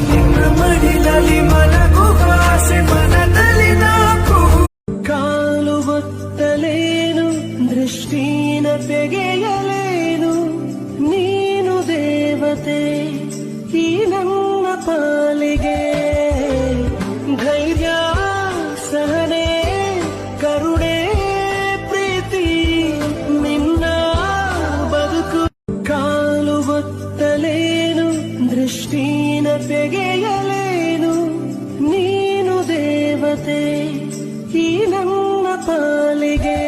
ನಿನ್ನ ಮಡಿಲಲ್ಲಿ ಮಲಗುವ ಆಸೆ ಮನದಲ್ಲಿ ನಾಕು ಕಾಲು ಒತ್ತಲೇನು ದೃಷ್ಟಿನ ತೆಗೆಯಲೇನು ನೀನು ದೇವತೆ ಈ ನನ್ನ ಪಾಲಿಗೆ ಧೈರ್ಯ ಸಹನೆ ಕರುಣೆ ಪ್ರೀತಿ ನಿನ್ನ ಬದುಕು ಕಾಲು ಒತ್ತಲೇನು ದೃಷ್ಟಿನ ತೆಗೆಯಲೇನು ನೀನು ದೇವತೆ ಈ ನನ್ನ ಪಾಲಿಗೆ